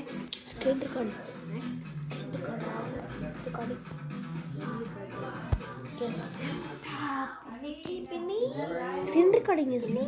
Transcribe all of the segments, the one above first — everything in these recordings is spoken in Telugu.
Screen recording. Recording. Screen recording is me.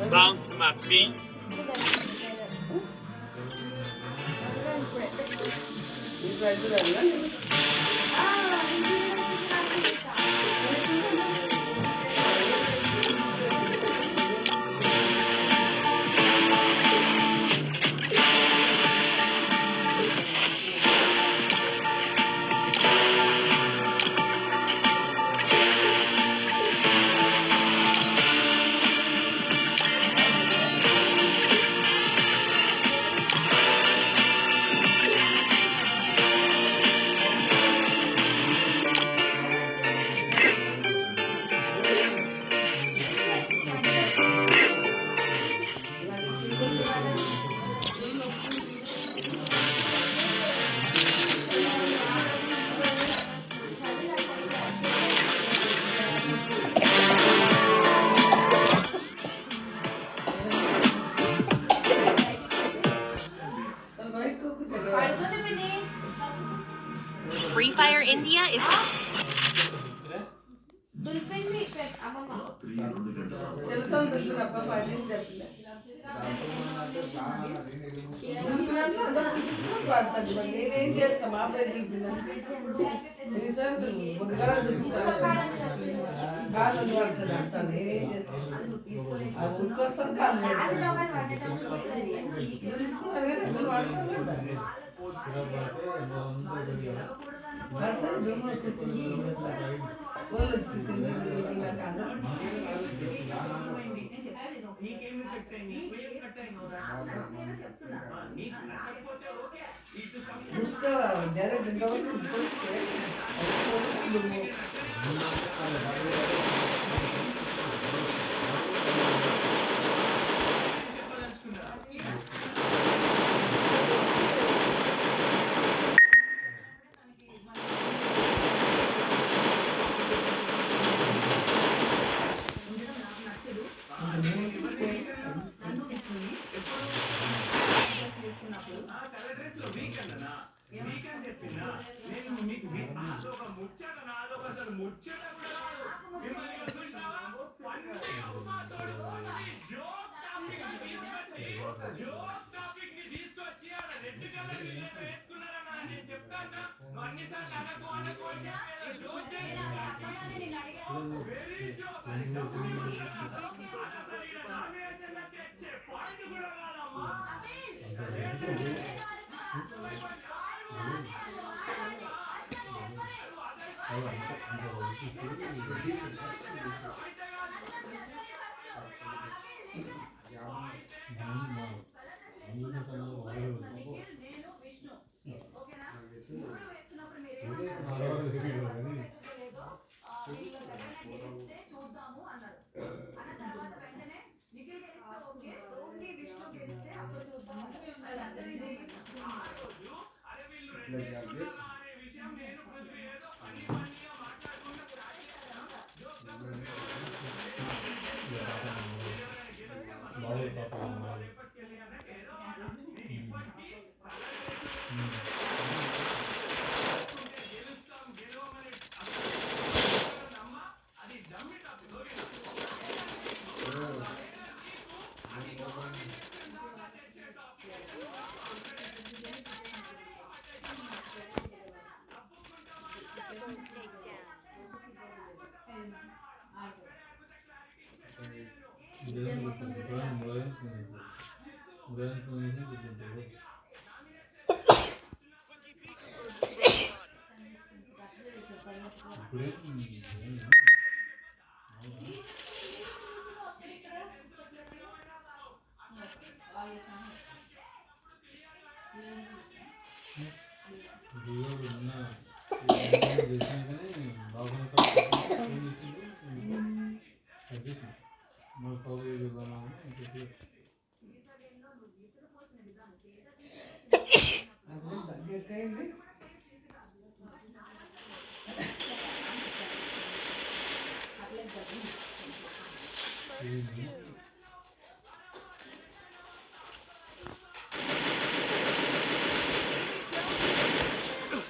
Bounce my feet. Free Fire India is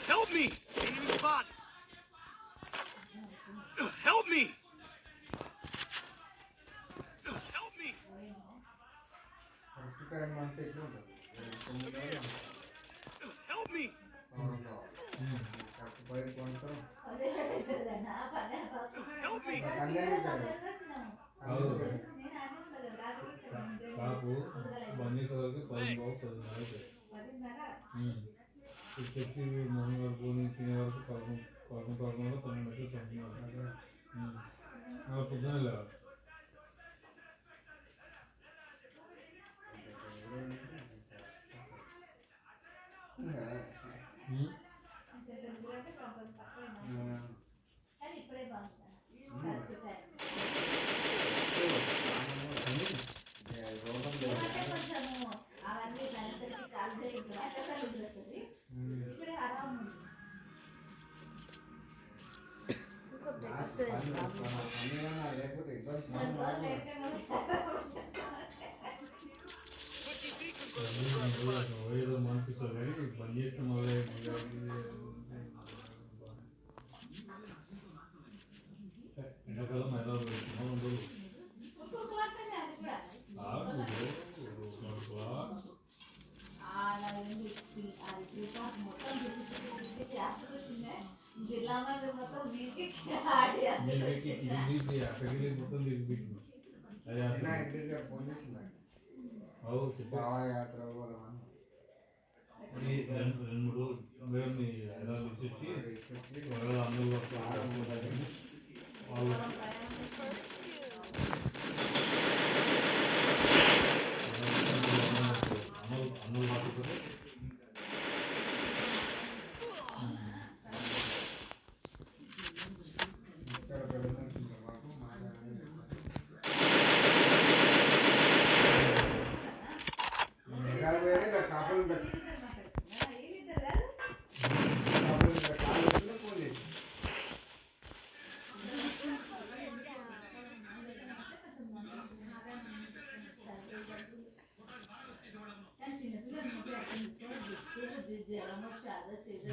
Help me! Enemy spotted! Help me! Help me! Help me! Help me! కాపు బండి కలర్కి 10 బాక్స్ తెచ్చి మొహం కడుపుకొని తినే వరకు 11 12 పొద్దున వెళ్ళారు ఏదో అనిపిస్తుంది కానీ బంద్ చేస్తే మళ్ళీ ఎండాకాలం హైదరాబాద్ పెడుతున్నాం రెండు మూడు రోజులు హైదరాబాద్ వచ్చి అందరూ వాళ్ళు అన్నులు పట్టుకుంటే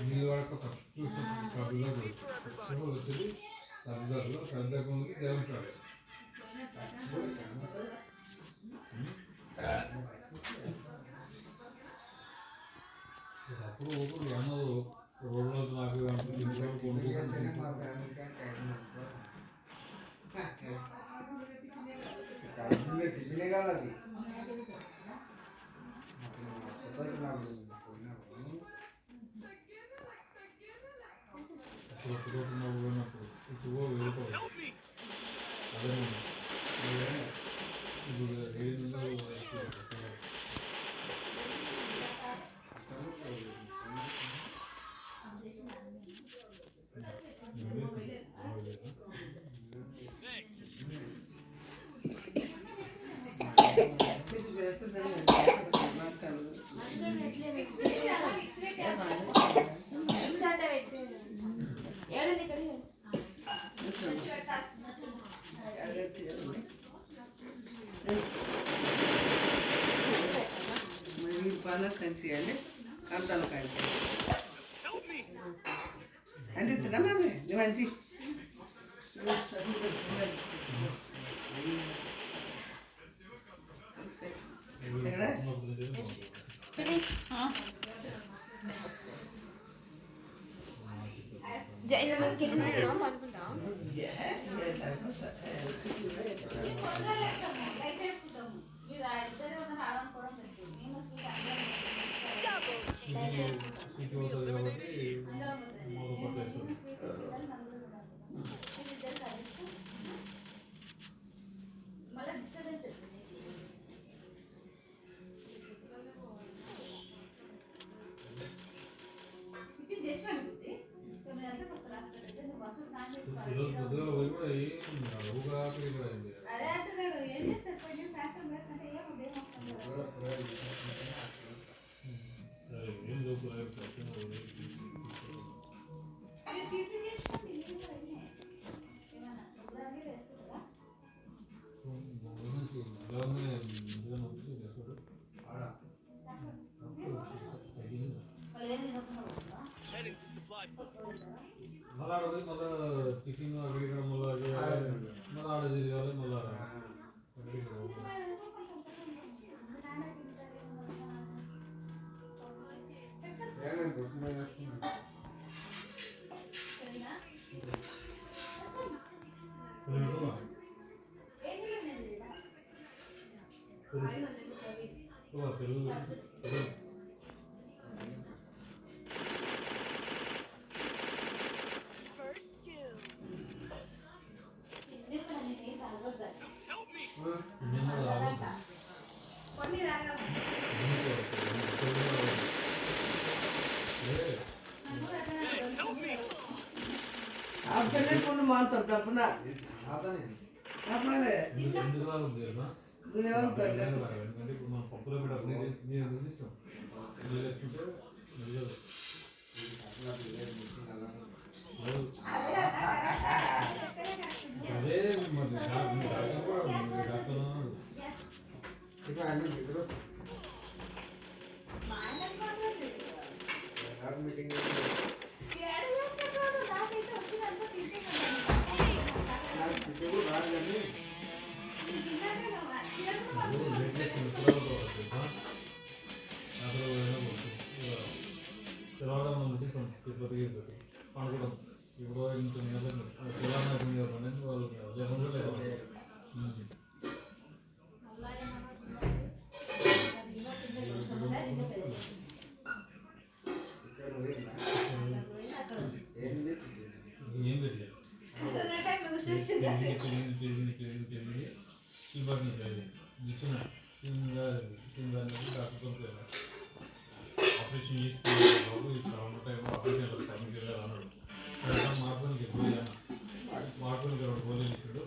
నీళ్ళవాడక ఫస్ట్ సర్దారు వచ్చేది సర్దాకు ముందుకి జరుగుతాడు అప్పుడు ఏమో రోడ్లో నాకు ఇప్పుడు వెళ్ళిపోవాలి అదే ఇప్పుడు చేయాలి అర్థాలు కాదు అంటే తినమా నువ్వు అంతే జై ఇటు అవుతుంది కాబట్టి మూడు కొట్టేస్తుంది. ఈరోజు పొద్దుగా పోయి కూడా ఏం అడుగుగా ఆకలి కూడా అయింది. ఏం చూపులేదు Heading to supply point. మళ్ళీ ఆడది మళ్ళీ టిఫిన్ అక్కడ ఇక్కడ మళ్ళీ మళ్ళీ ఆడ తిరగాలి మళ్ళీ Telugu Help me! Help me! అప్పుడే కొన్ని మాంతారు తప్పున తప్పలే ఎందుకు ఉంది కదా గురేవంతాడు ఎందుకంటే ఇప్పుడు మనం పప్పులో కూడా నీరు ఎందుకు ఇస్తాం నీళ్ళు ఎక్కుంటే నిలదు అదే మరి డాక్టర్ కూడా డాక్టర్ తెలంగాణ నుంచి తిరుపతికి అనుకోవడం ఇప్పుడు ఇంత నెలలు తెలంగాణ మీద పన్నెండు వాళ్ళు జనంలో లేదు ఏం పెట్టలేదు పెరిగింది ఇబ్బంది ఇచ్చిన డాక్టర్తో ఆపరేషన్ చేసుకున్నాడు బాబు ఇక్కడ ఉన్న టైంలో ఆపరేషన్ టైంకి వెళ్ళాలి అన్నాడు మార్పులకి మార్పులకి 2 గోళీలు ఇచ్చాడు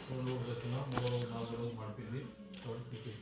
2 రోజులు వచ్చిన 3 4 రోజులు మార్పింది కాబట్టి